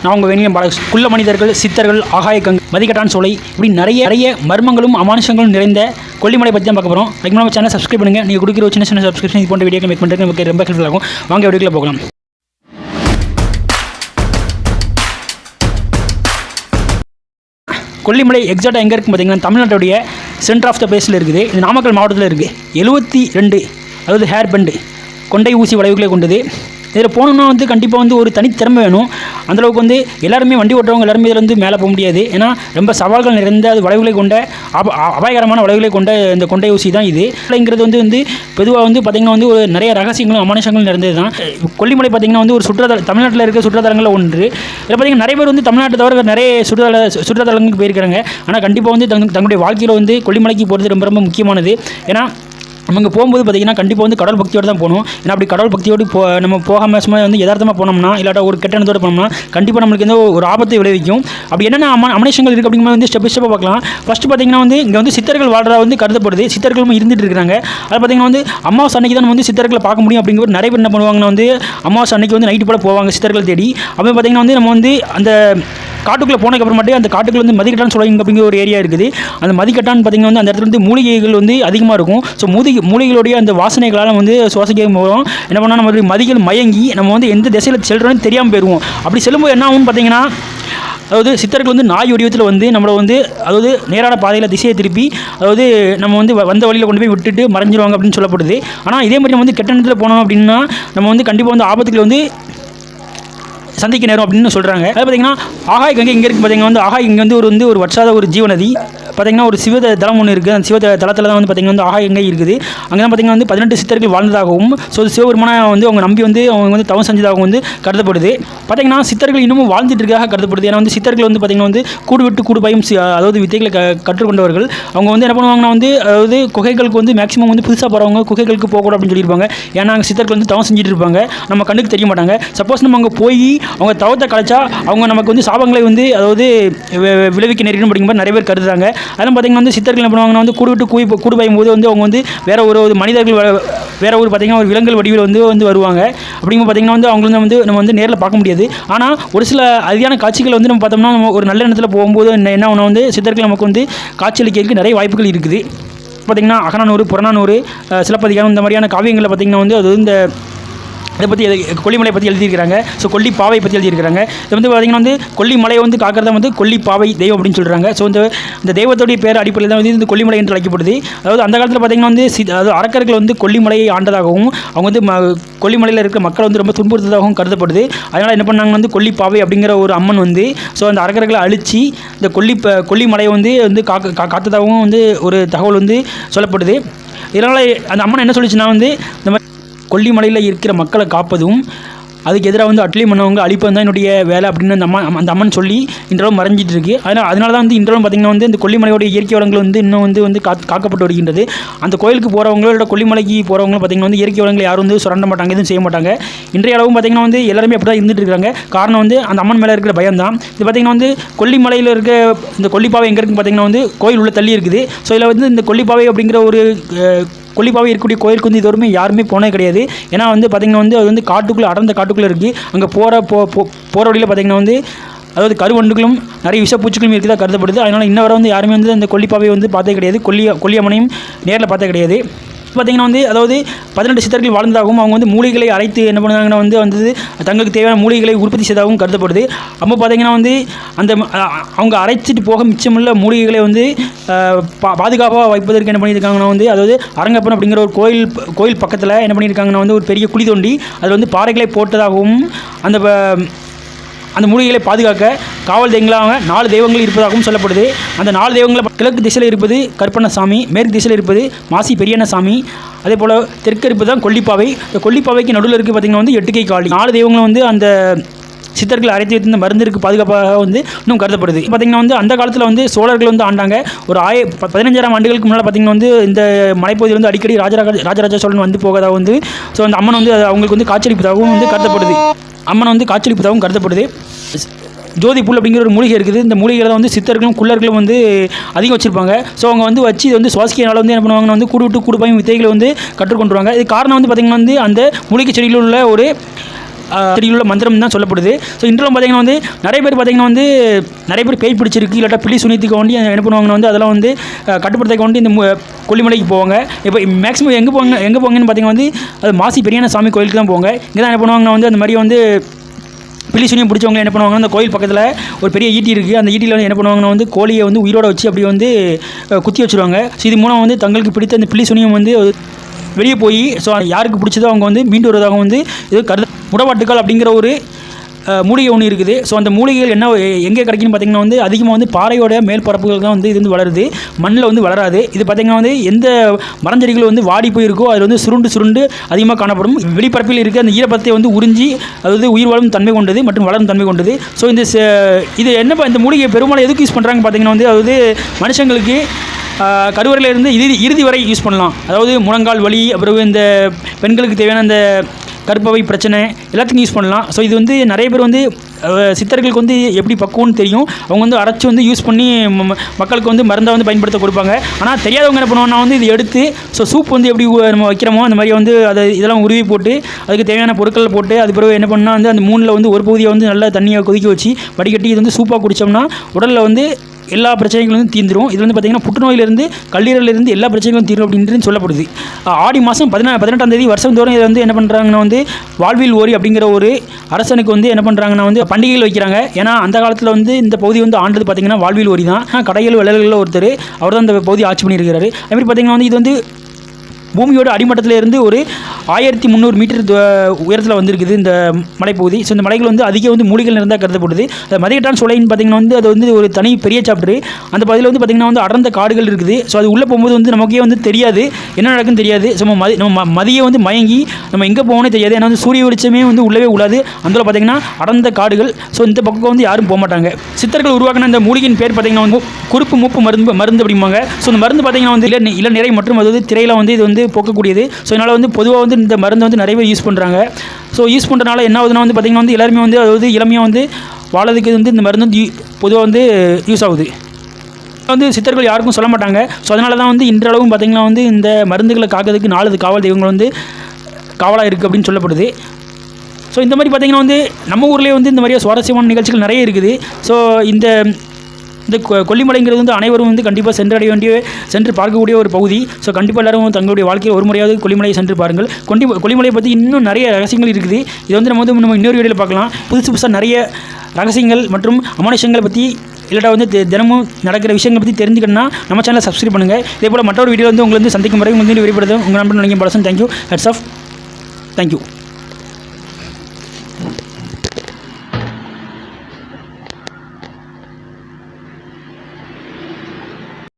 நான் உங்கள் வேணியம் குள்ள மனிதர்கள், சித்தர்கள், ஆகாய கங்கை, மதிக்கட்டான் சோலை, இப்படி நிறைய மர்மங்களும் அமானுஷங்களும் நிறைந்த கொல்லிமலை பற்றி தான் பார்க்க போகிறோம். அதுக்கு நம்ம சேனல் சப்ஸ்கிரைப் பண்ணுங்கள். நீங்கள் கொடுக்குற சின்ன சின்ன சப்ஸ்கிரிப்ஷன் இது போன்ற வீடியோக்கள் மேக் பண்ணுறது நமக்கு ரொம்ப ஹெல்ப்ஃபுல்லாக இருக்கும். வாங்க வீடியோக்குள்ள போகலாம். கொல்லிமலை எக்ஸாக்டாக எங்கே இருக்குது பார்த்தீங்கன்னா, தமிழ்நாட்டுடைய சென்டர் ஆஃப் த பிளேஸில் இருக்குது. இது நாமக்கல் மாவட்டத்தில் இருக்குது. 72 அதாவது ஹேர் பெண்டு கொண்டை ஊசி வளைவுகளை கொண்டது. இதில் போகணுன்னா கண்டிப்பாக ஒரு தனித்திறமை வேணும். அந்தளவுக்கு எல்லாருமே வண்டி ஓட்டுறவங்க எல்லாருமே இதில் மேலே போக முடியாது. ஏன்னா ரொம்ப சவால்கள் நிறைந்த அது வளைவுகளை கொண்ட அபாயகரமான வளைவுகளை கொண்ட இந்த கொண்டை ஊசி தான் இது. கொல்லிமலைங்கிறது பொதுவாக பார்த்திங்கன்னா ஒரு நிறைய ரகசியங்களும் அமானுஷங்களும் நிறைந்தது தான். கொல்லிமலை பார்த்திங்கன்னா ஒரு தமிழ்நாட்டில் இருக்க சுற்றுலாத்தலங்களில் ஒன்று. இதில் பார்த்திங்கன்னா நிறைய பேர் தமிழ்நாட்டை தவிர நிறைய சுற்றுலாத்தலங்களுக்கு போயிருக்கிறாங்க. ஆனால் கண்டிப்பாக தங்களுடைய வாழ்க்கையில் கொல்லிமலைக்கு போகிறது ரொம்ப ரொம்ப முக்கியமானது. ஏன்னா நம்ம போகும்போது பார்த்திங்கன்னா கண்டிப்பாக கடல் பக்தியோடு தான் போகணும். ஏன்னா அப்படி கடல் பக்தியோடு நம்ம போகாமல் சும்மா யதார்த்தமாக போனோம்னா இல்லாட்டா ஒரு கெட்டணத்தோடு போனோம்னா கண்டிப்பாக நம்மளுக்கு ஒரு ஆபத்தை விளைவிக்கும். அப்படி என்னென்ன அமனேஷங்கள் இருக்குது அப்படிங்கும்போது ஸ்டெப்பாக பார்க்கலாம். ஃபஸ்ட்டு பார்த்திங்கன்னா இங்கே சித்தர்கள் வாழ்றதா கருதப்படுது. சித்தர்களும் இருந்துட்டு இருக்கிறாங்க. அது பார்த்திங்கன்னா அமாவாசை அன்னைக்கு தான் சித்தர்களை பார்க்க முடியும் அப்படிங்கிற நிறைய பேர் என்ன பண்ணுவாங்கன்னா அமாவாசை அன்னைக்கு நைட்டு போல் போவாங்க சித்தர்கள் தேடி. அப்போ பார்த்திங்கன்னா நம்ம அந்த காட்டுக்குள்ளே போனதுக்கப்புறமாட்டே அந்த காட்டுக்குள்ள மதிக்கட்டான் சோலை அப்படிங்கிற ஒரு ஏரியா இருக்குது. அந்த மதிக்கட்டான் பார்த்திங்கன்னா அந்த இடத்துல மூலிகைகள் அதிகமாக இருக்கும். ஸோ மூலிகளுடைய அந்த வாசனைகளால் சுவாசிக்க போகிறோம். என்ன பண்ணால் நம்ம மதிகள் மயங்கி நம்ம எந்த திசையில் செல்றோன்னு தெரியாமல் போயிடுவோம். அப்படி செல்லும்போது என்ன ஆகும்னு பார்த்தீங்கன்னா, அதாவது சித்தர்கள் நாய் வடிவத்தில் நம்மளை அதாவது நேரான பாதையில் திசையை திருப்பி நம்ம வந்த வழியில் கொண்டு போய் விட்டுட்டு மறைஞ்சிருவாங்க அப்படின்னு சொல்லப்படுது. ஆனால் இதே மாதிரி நம்ம கெட்ட நேரத்தில் போனோம் அப்படின்னா நம்ம கண்டிப்பாக ஆபத்துக்கள் சந்திக்க நேரம் அப்படின்னு சொல்கிறாங்க. அது பார்த்திங்கன்னா ஆகாய கங்கை இங்கே இருக்குது. பார்த்திங்கன்னா ஆகாய இங்கே ஒரு வற்றாத ஒரு ஜீவநதி. பார்த்திங்கன்னா ஒரு சிவ தலம் ஒன்று இருக்குது. அந்த சிவ தலத்தில் தான் பார்த்திங்கன்னா ஆகாய கங்கை இருக்குது. அங்கே தான் பார்த்திங்கன்னா 18 சித்தர்கள் வாழ்ந்ததாகவும் சிவபெருமானை அவங்க நம்பி அவங்க தவம் செஞ்சதாகவும் கருதப்படுது. பார்த்திங்கன்னா சித்தர்கள் இன்னமும் வாழ்ந்துட்டு இருக்காக கருதப்படுது. ஏன்னா சித்தர்கள் பார்த்திங்கன்னா கூடு விட்டு கூடு பயம் அதாவது வித்தைகளை கற்றுக்கொண்டவர்கள். அவங்க என்ன பண்ணுவாங்கன்னா அதாவது குகைகளுக்கு மேக்ஸிமம் புதுசாக போகிறவங்க குகைகளுக்கு போகக்கூடாது அப்படின்னு சொல்லியிருப்பாங்க. ஏன்னா அங்கே சித்தர்கள் தவம் செஞ்சுட்டு இருப்பாங்க. நம்ம கண்ணுக்கு தெரிய மாட்டாங்க. சப்போஸ் நம்ம அங்கே போய் அவங்க தவத்தை கலைச்சா அவங்க நமக்கு சாபங்களை அதாவது விளைவிக்க நேரிடும் அப்படிங்கும்போது நிறைய பேர் கருதுறாங்க. அதெல்லாம் பார்த்திங்கன்னா சித்தர்கள் என்ன பண்ணுவாங்கன்னா கூடு விட்டு கூடு பாயும் போது அவங்க வேற ஒரு மனிதர்கள் வேற ஒரு பார்த்திங்கன்னா ஒரு விலங்குகள் வடிவில் வருவாங்க. அப்படிங்கும்போது பார்த்திங்கன்னா அவங்க நம்ம நேரில் பார்க்க முடியாது. ஆனால் ஒரு சில அரிதான காட்சிகள் நம்ம பார்த்தோம்னா நம்ம ஒரு நல்ல இடத்துல போகும்போது என்ன ஒன்று சித்தர்கள் நமக்கு காட்சியளிக்கிறதுக்கு நிறைய வாய்ப்புகள் இருக்குது. பார்த்திங்கன்னா அகநானூறு, புறநானூறு, சிலப்பதிகாரம் இந்த மாதிரியான காவியங்களில் பார்த்திங்கன்னா அது இந்த இதை பற்றி கொல்லிமலை பற்றி எழுதியிருக்கிறாங்க. ஸோ கொல்லிப்பாவை பற்றி எழுதியிருக்கிறாங்க. இது பார்த்திங்கன்னா கொல்லிமலை கொல்லிப்பாவை கொல்லிப்பாவை தெய்வம் அப்படின்னு சொல்கிறாங்க. ஸோ இந்த தெய்வத்துடைய பேர் அடிப்படையில் தான் இந்த கொல்லிமலை என்று அழைக்கப்படுது. அதாவது அந்த காலத்தில் பார்த்திங்கன்னா அதாவது அரக்கர்கள் கொல்லிமலையை ஆண்டதாகவும் அவங்க கொல்லிமலையில் இருக்கிற மக்கள் ரொம்ப துன்புறுத்ததாகவும் கருதப்படுது. அதனால் என்ன பண்ணாங்க கொல்லிப்பாவை அப்படிங்கிற ஒரு அம்மன் ஸோ அந்த அரக்கர்களை அழித்து இந்த கொல்லிமலையை காத்ததாகவும் ஒரு தகவல் சொல்லப்படுது. இதனால் அந்த அம்மன் என்ன சொல்லிச்சுன்னா இந்த மாதிரி கொல்லிமலையில் இருக்கிற மக்களை காப்பதும் அதுக்கு எதிராக அட்லி பண்ணவங்க அழிப்பது தான் என்னுடைய வேலை அப்படின்னு அந்த அம்மன் சொல்லி இன்றளவும் மறைஞ்சிட்டு இருக்குது. அதனால தான் இன்றளவும் பார்த்திங்கன்னா இந்த கொல்லிமலையோடைய இயற்கை வளங்கள் இன்னும் காக்கப்பட்டு வருகின்றது. அந்த கோயிலுக்கு போகிறவங்களோட கொல்லிமலைக்கு போகிறவங்களும் பார்த்திங்கன்னா இயற்கை வளங்களை யாரும் சுரண்ட மாட்டாங்க, எதுவும் செய்ய மாட்டாங்க. இன்றைய அளவும் பார்த்திங்கன்னா எல்லாருமே அப்படி தான் இருந்துட்டு இருக்காங்க. காரணம் அந்த அம்மன் மேலே இருக்கிற பயம் தான். இது பார்த்திங்கன்னா கொல்லிமலையில் இருக்க இந்த கொல்லிப்பாவை எங்கே இருக்குன்னு பார்த்திங்கன்னா கோயில் உள்ள தள்ளி இருக்குது. ஸோ இதில் இந்த கொல்லிப்பாவை அப்படிங்கிற ஒரு கொல்லிப்பாவை இருக்கக்கூடிய கோயிலுக்கு இதுவரைமே யாருமே போனே கிடையாது. ஏன்னா பார்த்திங்கன்னா அது காட்டுக்குள்ளே அடர்ந்த காட்டுக்குள்ளே இருக்குது. அங்கே போகிற வழியில் பார்த்திங்கன்னா அதாவது கருவண்டுகளும் நிறைய விஷப்பூச்சிகளும் இருக்குதா கருதப்படுது. அதனால் இன்ன வரை யாருமே அந்த கொல்லிப்பாவை பார்த்தே கிடையாது. கொல்லியம்மனையும் நேரில் பார்த்தே கிடையாது. பார்த்திங்கன்னா அதாவது 18 சித்தர்கள் வாழ்ந்ததாகவும் அவங்க மூலிகளை அரைத்து என்ன பண்ணுறாங்கன்னா தங்களுக்கு தேவையான மூலிகளை உற்பத்தி செய்ததாகவும் கருதப்படுது. அப்போ பார்த்திங்கன்னா அந்த அவங்க அரைச்சிட்டு போக மிச்சமுள்ள மூலிகைகளை பாதுகாப்பாக வைப்பதற்கு என்ன பண்ணியிருக்காங்கன்னா அதாவது அரங்கப்பன் அப்படிங்கிற ஒரு கோயில் பக்கத்தில் என்ன பண்ணியிருக்காங்கன்னா ஒரு பெரிய குழி தோண்டி அதில் பாறைகளை போட்டதாகவும் அந்த மூலிகைகளை பாதுகாக்க காவல் தெய்வங்களாக 4 தெய்வங்கள் இருப்பதாகவும் சொல்லப்படுது. அந்த 4 தெய்வங்களை கிழக்கு திசையில் இருப்பது கருப்பண்ணசாமி, மேற்கு திசையில் இருப்பது மாசி பெரியண்ணசாமி, அதே போல் தெற்கு இருப்பது தான் கொல்லிப்பாவை. இந்த கொல்லிப்பாவைக்கு நடுவில் இருக்குது பார்த்திங்கன்னா 8 கை காளி. 4 தெய்வங்களும் அந்த சித்தர்கள் அரைத்து வைத்திருந்த மருந்திற்கு பாதுகாப்பாக இன்னும் கருதப்படுது. பார்த்திங்கன்னா அந்த காலத்தில் சோழர்கள் ஆண்டாங்க. ஒரு 15,000 ஆண்டுகளுக்கு முன்னால் பார்த்திங்கன்னா இந்த மலைப்பகுதியில் அடிக்கடி ராஜராஜ சோழன் போகாத ஸோ அந்த அம்மன் அவங்களுக்கு காட்சியளிப்பதாகவும் கருதப்படுது. அம்மன் காட்சியளிப்பதாகவும் கருதப்படுது. ஜோதிப்புல் அப்படிங்கிற ஒரு மூலிகை இருக்குது. இந்த மூலிகையில் தான் சித்தர்களும் குள்ளர்களும் அதிகம் வச்சுருப்பாங்க. ஸோ அவங்க வச்சு இது சுவாசிக்கிறனால என்ன பண்ணுவாங்கன்னா கூடு விட்டு கூடு பாயும் வித்தைகளை கற்றுக்கொண்டுருவாங்க. இது காரணம் பார்த்திங்கன்னா அந்த மூலிகை செடியில் உள்ள ஒரு செடியில் உள்ள மந்திரம் தான் சொல்லப்படுது. ஸோ இன்றைலும் பார்த்திங்கன்னா வந்து நிறைய பேர் பார்த்திங்கன்னா வந்து நிறைய பேர் பேய் பிடிச்சிருக்கு இல்லாட்டா பில்லி சுனியத்துக்கு வேண்டி என்ன பண்ணுவாங்கன்னா வந்து அதெல்லாம் வந்து கட்டுப்படுத்த வேண்டி இந்த கொல்லிமலைக்கு போவாங்க. இப்போ மேக்ஸிமம் எங்கே போவாங்கன்னு பார்த்திங்கன்னா வந்து அது மாசி பெரியான சாமி கோயிலுக்கு தான் போவாங்க. இங்கே தான் என்ன பண்ணுவாங்கன்னா வந்து அந்த மாதிரி வந்து பில்லி சுனியம் பிடிச்சவங்க என்ன பண்ணுவாங்கன்னா அந்த கோயில் பக்கத்தில் ஒரு பெரிய ஈட்டி இருக்குது. அந்த ஈட்டியில் வந்து என்ன பண்ணுவாங்கன்னா வந்து கோழியை வந்து உயிரோட வச்சு அப்படி வந்து குத்தி வச்சுருவாங்க. ஸோ இது மூலம் வந்து தங்களுக்கு பிடித்த அந்த பில்லி சுனியம் வந்து வெளியே போய் ஸோ யாருக்கு பிடிச்சதோ அவங்க வந்து மீண்டு வருவதாக வந்து இது முடவாட்டுக்கால் அப்படிங்கிற ஒரு மூலிகை ஒன்று இருக்குது. ஸோ அந்த மூலிகைகள் என்ன எங்கே கிடைக்குன்னு பார்த்திங்கன்னா வந்து அதிகமாக வந்து பாறையோட மேல் பரப்புகள் தான் வந்து இது வந்து வளருது, மண்ணில் வந்து வளராது. இது பார்த்திங்கன்னா வந்து எந்த மரஞ்செடிகள் வந்து வாடி போயிருக்கோ அதில் வந்து சுருண்டு அதிகமாக காணப்படும். வெளிப்பரப்பில் இருக்க அந்த ஈரப்பத்தை வந்து உறிஞ்சி அதாவது உயிர் வாழும் தன்மை கொண்டது மற்றும் வளரும் தன்மை கொண்டது. ஸோ இது என்ன இந்த மூலிகை பெரும்பாலும் எதுக்கு யூஸ் பண்ணுறாங்க பார்த்திங்கன்னா வந்து அதாவது மனுஷங்களுக்கு கருவறையிலிருந்து இறுதி வரை யூஸ் பண்ணலாம். அதாவது முழங்கால் வலி, அப்புறம் இந்த பெண்களுக்கு தேவையான அந்த கர்ப்பவை பிரச்சனை எல்லாத்துக்கும் யூஸ் பண்ணலாம். ஸோ இது வந்து நிறைய பேர் வந்து சித்தர்களுக்கு வந்து எப்படி பக்குவம்னு தெரியும். அவங்க வந்து அரைச்சி வந்து யூஸ் பண்ணி மக்களுக்கு வந்து மருந்தை வந்து பயன்படுத்த கொடுப்பாங்க. ஆனால் தெரியாதவங்க என்ன பண்ணுவாங்கன்னா வந்து இது எடுத்து சூப் வந்து எப்படி நம்ம வைக்கிறோமோ அந்த மாதிரி வந்து இதெல்லாம் உருவி போட்டு அதுக்கு தேவையான பொருட்கள் போட்டு அது பிறகு என்ன பண்ணால் வந்து அந்த மூணில் வந்து ஒரு பகுதியை வந்து நல்லா தண்ணியை கொதிக்க வச்சு வடிகட்டி இது வந்து சூப்பாக குடித்தோம்னா உடலில் வந்து எல்லா பிரச்சனைகளும் வந்து தீர்ந்துடும். இது வந்து பார்த்திங்கன்னா புற்றுநோயிலிருந்து கல்லீரலிருந்து எல்லா பிரச்சனைகளும் தீரும் அப்படின்றது சொல்லப்படுது. ஆடி மாதம் 18ஆம் தேதி வருஷந்தோறும் இதை வந்து என்ன பண்ணுறாங்கன்னா வந்து வாழ்வில் ஓரி அப்படிங்கிற ஒரு அரசனுக்கு வந்து என்ன பண்ணுறாங்கன்னா வந்து பண்டிகைகள் வைக்கிறாங்க. ஏன்னா அந்த காலத்தில் வந்து இந்த பகுதி வந்து ஆண்டது பார்த்திங்கன்னா வாழ்வில் ஓரி தான். கடைகள் வள்ளல்களில் ஒருத்தர் அவர் தான் இந்த பகுதி ஆட்சி பண்ணியிருக்கிறாரு. அதுமாதிரி பார்த்திங்கன்னா வந்து இது வந்து பூமியோட அடிமட்டத்தில் இருந்து ஒரு 1300 மீட்டர் உயரத்தில் வந்திருக்குது இந்த மலைப்பகுதி. ஸோ இந்த மலைகள் வந்து அதிக வந்து மூலிகைகள் இருந்தால் கருதப்படுது. அது மதிகட்டான் சோலைன்னு பார்த்திங்கன்னா வந்து அது வந்து ஒரு தனி பெரிய சாப்டர். அந்த பகுதியில் வந்து பார்த்திங்கன்னா வந்து அடர்ந்த காடுகள் இருக்குது. ஸோ அது உள்ளே போகும்போது வந்து நமக்கே வந்து தெரியாது என்ன நடக்குன்னு தெரியாது. ஸோ நம்ம மதியை வந்து மயங்கி நம்ம எங்கே போகணும்னே தெரியாது. ஏன்னா வந்து சூரிய வெளிச்சமே வந்து உள்ளவே உள்ளாது. அதில் பார்த்திங்கன்னா அடர்ந்த காடுகள். ஸோ இந்த பக்கம் வந்து யாரும் போக மாட்டாங்க. சித்தர்கள் உருவாக்கின இந்த மூலிகையின் பேர் பார்த்திங்கன்னா வந்து குறுப்பு மூப்பு மருந்து அப்படிம்பாங்க. ஸோ இந்த மருந்து பார்த்திங்கன்னா வந்து இளநிறை மற்றும் அதாவது திரையில் வந்து இது வந்து போக்கக்கூடியது. ஸோ இதனால் வந்து பொதுவாக வந்து இந்த மருந்தை வந்து நிறைய பேர் யூஸ் பண்ணுறாங்க. ஸோ யூஸ் பண்ணுறதுனால என்ன ஆகுதுன்னா வந்து பார்த்திங்கன்னா வந்து எல்லாருமே வந்து அதாவது இளமையாக வந்து வாழறதுக்கு வந்து இந்த மருந்து வந்து பொதுவாக வந்து யூஸ் ஆகுது. வந்து சித்தர்கள் யாருக்கும் சொல்ல மாட்டாங்க. ஸோ அதனால தான் வந்து இன்றளவும் பார்த்திங்கன்னா வந்து இந்த மருந்துகளை காக்கிறதுக்கு 4 காவல் தெய்வங்கள் வந்து காவலாக இருக்குது அப்படின்னு சொல்லப்படுது. ஸோ இந்த மாதிரி பார்த்திங்கன்னா வந்து நம்ம ஊர்லேயே வந்து இந்த மாதிரியே சுவாரஸ்யமான நிகழ்ச்சிகள் நிறைய இருக்குது. ஸோ இந்த கொல்லிமலைங்கிறது வந்து அனைவரும் வந்து கண்டிப்பாக சென்று பார்க்கக்கூடிய ஒரு பகுதி. ஸோ கண்டிப்பாக எல்லாரும் தங்களுடைய வாழ்க்கையில் ஒரு முறையாவது கொல்லிமலையை சென்று பாருங்கள். கொல்லிமலையை பற்றி இன்னும் நிறைய ரகசியங்கள் இருக்குது. இது வந்து நம்ம இன்னொரு வீடியோவில் பார்க்கலாம். புதுசாக நிறைய ரகசியங்கள் மற்றும் அமானுஷங்களை பற்றி இல்லாட்டா வந்து தினமும் நடக்கிற விஷயங்களை பற்றி தெரிஞ்சுக்கணும்னா நம்ம சேனலை சப்ஸ்கிரைப் பண்ணுங்கள். இதே போல் மற்றொரு வீடியோ வந்து உங்களை வந்து சந்திக்கும் வரை வந்து விரிவுபடுத்தும் உங்கள் நண்பன் நினைக்கும் பலசன். தேங்க்யூ. Hats off. தேங்க்யூ.